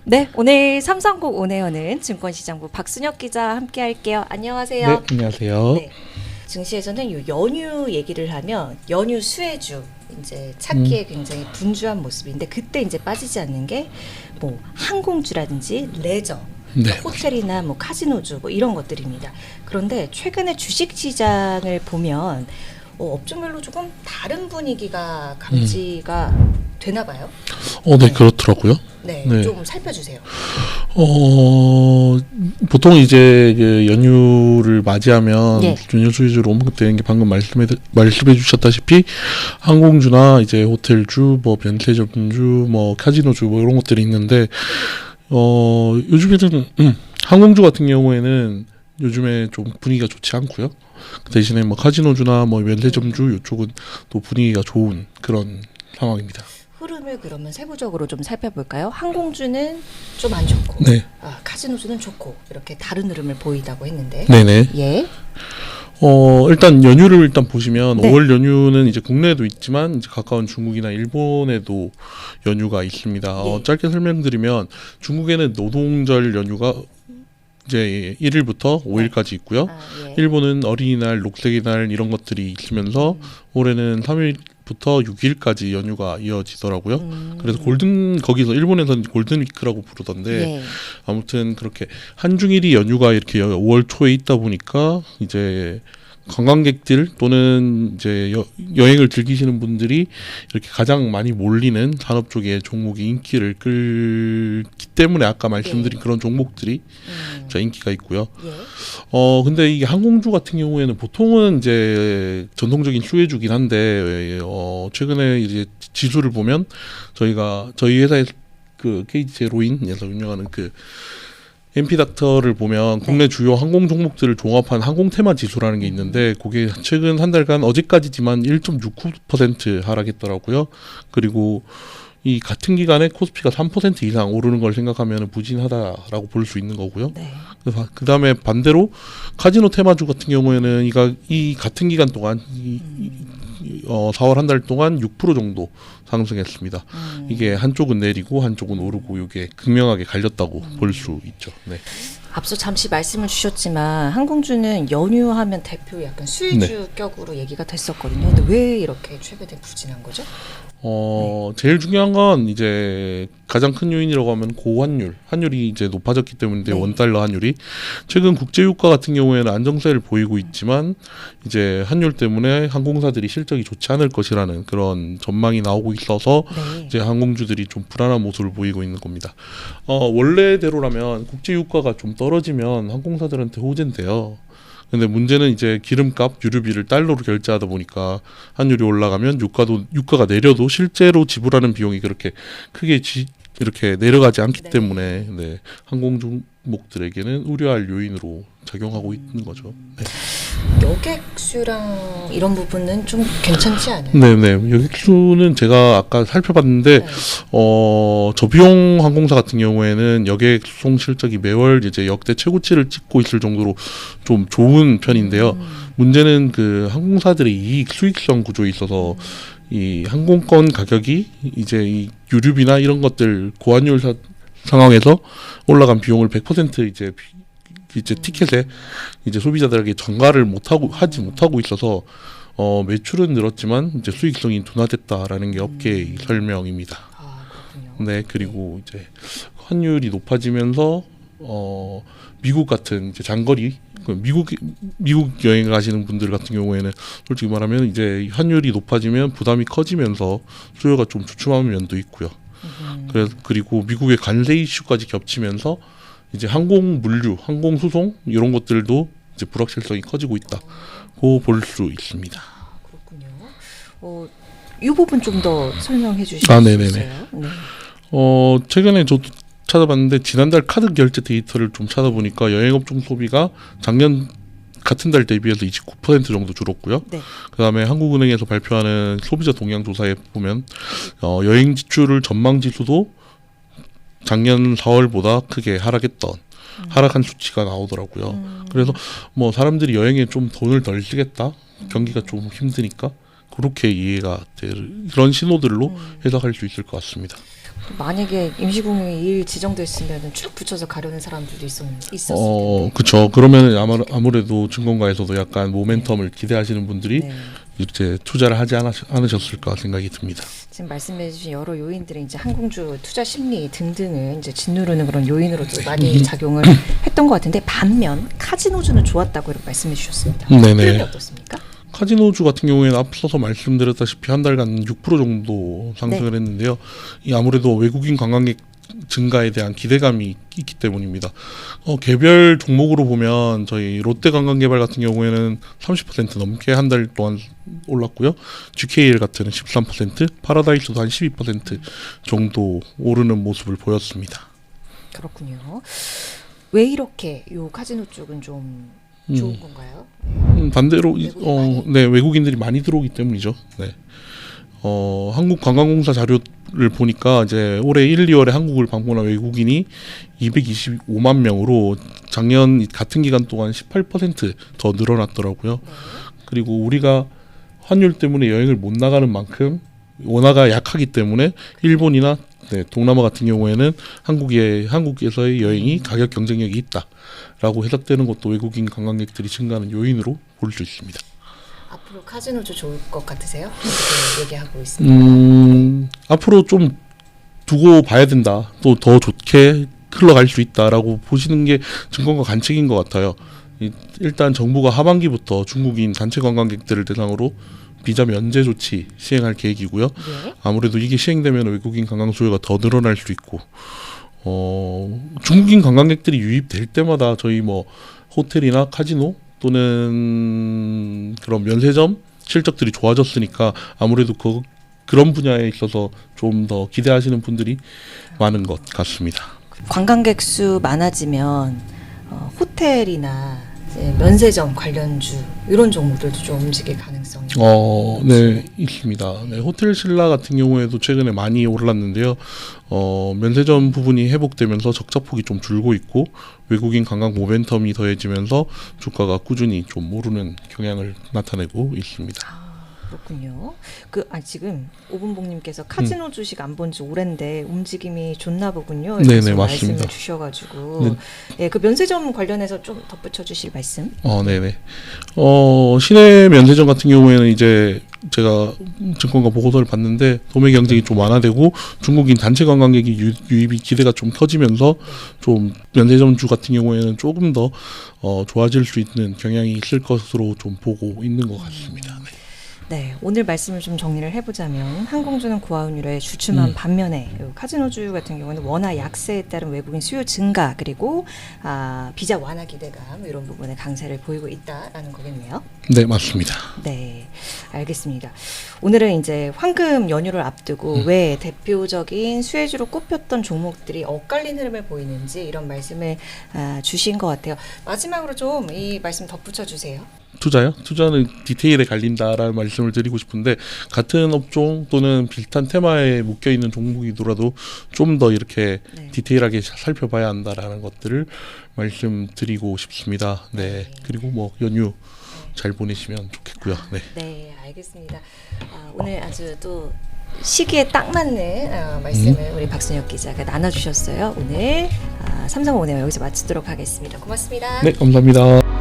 네, 오늘 삼성국 온에어는 증권시장부 박순혁 기자 함께 할게요. 안녕하세요. 네, 안녕하세요. 네. 증시에서는 요 연휴 얘기를 하면 연휴 수혜주 이제 찾기에 굉장히 분주한 모습인데 그때 이제 빠지지 않는 게 뭐 항공주라든지 레저, 네. 호텔이나 뭐 카지노주 뭐 이런 것들입니다. 그런데 최근에 주식 시장을 보면 업종별로 조금 다른 분위기가 감지가 되나 봐요. 네, 그렇더라고요. 네, 네. 좀 살펴주세요. 보통 이제 그 연휴를 맞이하면 네. 연휴 수혜주로 언급되는 게 방금 말씀해 주셨다시피 항공주나 이제 호텔주, 뭐 면세점주, 뭐 카지노주 뭐 이런 것들이 있는데 요즘에는 항공주 같은 경우에는 요즘에 좀 분위기가 좋지 않고요. 그 대신에 뭐 카지노주나 뭐 면세점주 이쪽은 또 분위기가 좋은 그런 상황입니다. 흐름을 그러면 세부적으로 좀 살펴볼까요? 항공주는 좀 안 좋고, 네. 카지노주는 좋고 이렇게 다른 흐름을 보이다고 했는데, 네네. 예, 일단 연휴를 일단 보시면 네. 5월 연휴는 이제 국내에도 있지만 이제 가까운 중국이나 일본에도 연휴가 있습니다. 예. 짧게 설명드리면 중국에는 노동절 연휴가 이제 1일부터 5일까지 있고요. 예. 일본은 어린이날, 녹색의 날 이런 것들이 있으면서 올해는 3일부터 6일까지 연휴가 이어지더라고요. 그래서 거기서 일본에서는 골든위크라고 부르던데 예. 아무튼 그렇게 한중일이 연휴가 이렇게 5월 초에 있다 보니까 이제 관광객들 또는 이제 여행을 즐기시는 분들이 이렇게 가장 많이 몰리는 산업 쪽의 종목이 인기를 끌기 때문에 아까 말씀드린 그런 종목들이 자 인기가 있고요. 예. 근데 이게 항공주 같은 경우에는 보통은 이제 전통적인 수혜주긴 한데 최근에 이제 지수를 보면 저희 회사의 그 KG 제로인에서 운영하는 그 MP닥터를 보면 국내 주요 항공 종목들을 종합한 항공 테마 지수라는 게 있는데 그게 최근 한 달간 어제까지지만 1.69% 하락했더라고요. 그리고 이 같은 기간에 코스피가 3% 이상 오르는 걸 생각하면 부진하다라고 볼 수 있는 거고요. 네. 그 다음에 반대로 카지노 테마주 같은 경우에는 이 같은 기간 동안 4월 한 달 동안 6% 정도 상승했습니다. 이게 한쪽은 내리고 한쪽은 오르고 이게 극명하게 갈렸다고 볼 수 있죠. 네. 앞서 잠시 말씀을 주셨지만 항공주는 연휴하면 대표 약간 수혜주 격으로 얘기가 됐었거든요. 근데 왜 이렇게 최근에 부진한 거죠? 제일 중요한 건 이제 가장 큰 요인이라고 하면 환율이 이제 높아졌기 때문인데 네. 원달러 환율이 최근 국제유가 같은 경우에는 안정세를 보이고 있지만 이제 환율 때문에 항공사들이 실적이 좋지 않을 것이라는 그런 전망이 나오고 있어서 네. 이제 항공주들이 좀 불안한 모습을 보이고 있는 겁니다. 원래대로라면 국제유가가 좀 떨어지면 항공사들한테 호재인데요. 근데 문제는 이제 기름값, 유류비를 달러로 결제하다 보니까 환율이 올라가면 유가가 내려도 실제로 지불하는 비용이 그렇게 크게 이렇게 내려가지 않기 네. 때문에 네, 항공 종목들에게는 우려할 요인으로 작용하고 있는 거죠. 네. 여객수랑 이런 부분은 좀 괜찮지 않아요? 네네. 여객수는 제가 아까 살펴봤는데 네. 저비용 항공사 같은 경우에는 여객 수송 실적이 매월 이제 역대 최고치를 찍고 있을 정도로 좀 좋은 편인데요. 문제는 그 항공사들의 이익 수익성 구조에 있어서 이 항공권 가격이 이제 이 유류비나 이런 것들 고환율 상황에서 올라간 비용을 100% 이제 티켓에 이제 소비자들에게 전가를 하지 못하고 있어서 매출은 늘었지만 이제 수익성이 둔화됐다라는 게 업계의 설명입니다. 그렇군요. 네, 그리고 이제 환율이 높아지면서 미국 같은 이제 장거리 미국 여행 가시는 분들 같은 경우에는 솔직히 말하면 이제 환율이 높아지면 부담이 커지면서 수요가 좀 주춤하는 면도 있고요. 그리고 미국의 관세 이슈까지 겹치면서 이제 항공 물류, 항공 수송 이런 것들도 이제 불확실성이 커지고 있다고 볼 수 있습니다. 그렇군요. 이 부분 좀 더 설명해 주실 수 있어요? 네네네. 네. 최근에 저도 찾아봤는데 지난달 카드 결제 데이터를 좀 찾아보니까 여행업종 소비가 작년 같은 달 대비해서 29% 정도 줄었고요. 네. 그다음에 한국은행에서 발표하는 소비자 동향 조사에 보면 여행 지출을 전망 지수도 작년 4월보다 크게 하락한 수치가 나오더라고요. 그래서 뭐 사람들이 여행에 좀 돈을 덜 쓰겠다. 경기가 좀 힘드니까 그렇게 이해가 될 그런 신호들로 해석할 수 있을 것 같습니다. 만약에 임시공휴일 2일 지정됐으면 쭉 붙여서 가려는 사람들도 있었을 텐데. 그렇죠. 그러면 아무래도 증권가에서도 약간 모멘텀을 기대하시는 분들이 네. 이제 투자를 하지 않으셨을까 생각이 듭니다. 지금 말씀해주신 여러 요인들이 이제 항공주 투자 심리 등등을 이제 짓누르는 그런 요인으로도 많이 작용을 했던 것 같은데, 반면 카지노주는 좋았다고 이렇게 말씀해 주셨습니다. 네네. 흐름이 어떻습니까? 카지노주 같은 경우에는 앞서서 말씀드렸다시피 한 달간 6% 정도 상승을 했는데요. 이 아무래도 외국인 관광객 증가에 대한 기대감이 있기 때문입니다. 개별 종목으로 보면 저희 롯데관광개발 같은 경우에는 30% 넘게 한 달 동안 올랐고요. GKL 같은 13%, 파라다이스도 한 12% 정도 오르는 모습을 보였습니다. 그렇군요. 왜 이렇게 요 카지노 쪽은 좀 좋은 건가요? 반대로 외국인 외국인들이 많이 들어오기 때문이죠. 네. 한국관광공사 자료를 보니까 이제 올해 1, 2월에 한국을 방문한 외국인이 225만 명으로 작년 같은 기간 동안 18% 더 늘어났더라고요. 네. 그리고 우리가 환율 때문에 여행을 못 나가는 만큼 원화가 약하기 때문에 일본이나 동남아 같은 경우에는 한국에서의 여행이 가격 경쟁력이 있다라고 해석되는 것도 외국인 관광객들이 증가하는 요인으로 볼 수 있습니다. 앞으로 카지노주 좋을 것 같으세요? 이렇게 얘기하고 있습니다. 앞으로 좀 두고 봐야 된다. 또 더 좋게 흘러갈 수 있다라고 보시는 게 증권가 관측인 것 같아요. 일단 정부가 하반기부터 중국인 단체 관광객들을 대상으로 비자 면제 조치 시행할 계획이고요. 네. 아무래도 이게 시행되면 외국인 관광 수요가 더 늘어날 수 있고, 중국인 관광객들이 유입될 때마다 저희 뭐 호텔이나 카지노 또는 그런 면세점 실적들이 좋아졌으니까 아무래도 그런 분야에 있어서 좀 더 기대하시는 분들이 많은 것 같습니다. 관광객 수 많아지면 호텔이나 이제 면세점 관련주 이런 종목들도 좀 움직일 가능성이 네, 있습니다. 네, 호텔 신라 같은 경우에도 최근에 많이 올랐는데요. 면세점 부분이 회복되면서 적자폭이 좀 줄고 있고 외국인 관광 모멘텀이 더해지면서 주가가 꾸준히 좀 오르는 경향을 나타내고 있습니다. 그렇군요. 지금 오분봉님께서 카지노 주식 안 본 지 오랜데 움직임이 좋나 보군요. 네네, 말씀을 맞습니다. 주셔가지고 그 면세점 관련해서 좀 덧붙여 주실 말씀. 네네. 시내 면세점 같은 경우에는 이제 제가 증권가 보고서를 봤는데 도매 경쟁이 좀 완화되고 중국인 단체 관광객이 유입이 기대가 좀 커지면서 좀 면세점주 같은 경우에는 조금 더 좋아질 수 있는 경향이 있을 것으로 좀 보고 있는 것 같습니다. 네, 오늘 말씀을 좀 정리를 해보자면 항공주는 고화운율에 주춤한 반면에 카지노주 같은 경우는 원화 약세에 따른 외국인 수요 증가 그리고 비자 완화 기대감 이런 부분에 강세를 보이고 있다라는 거겠네요. 네, 맞습니다. 네, 알겠습니다. 오늘은 이제 황금 연휴를 앞두고 왜 대표적인 수혜주로 꼽혔던 종목들이 엇갈린 흐름을 보이는지 이런 말씀을 주신 것 같아요. 마지막으로 좀 이 말씀 덧붙여 주세요. 투자요? 투자는 디테일에 갈린다라는 말씀을 드리고 싶은데 같은 업종 또는 비슷한 테마에 묶여 있는 종목이더라도 좀 더 이렇게 디테일하게 살펴봐야 한다라는 것들을 말씀드리고 싶습니다. 네. 그리고 뭐 연휴 잘 보내시면 좋겠고요. 네. 네, 알겠습니다. 오늘 아주 또 시기에 딱 맞는 말씀을 우리 박순혁 기자가 나눠주셨어요. 오늘 삼성오네오 여기서 마치도록 하겠습니다. 고맙습니다. 네, 감사합니다.